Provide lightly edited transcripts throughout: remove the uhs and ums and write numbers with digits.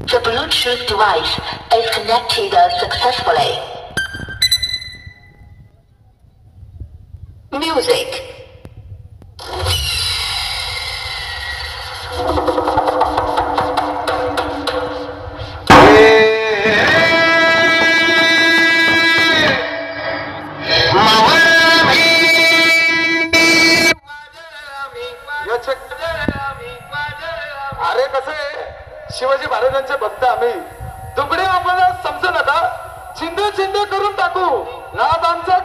The Bluetooth device is connected successfully. Music. अरे कसे शिवाजी महाराजांचे भक्त आम्ही दुबडे आपण समजू नका चिंदे चिंदे करून टाकू नादांचा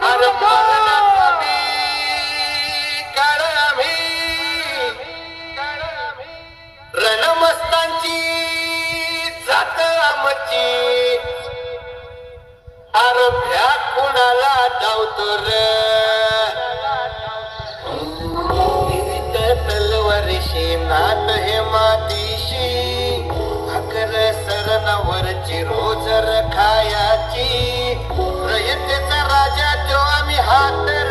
रणमस्तांची जात आमची अरे भ्या कुणाला धावतो रे तलवारीशी नाट हे मातीशी अकर सरणावरची रोज खायाची रयतेचा राजा तो आम्ही हात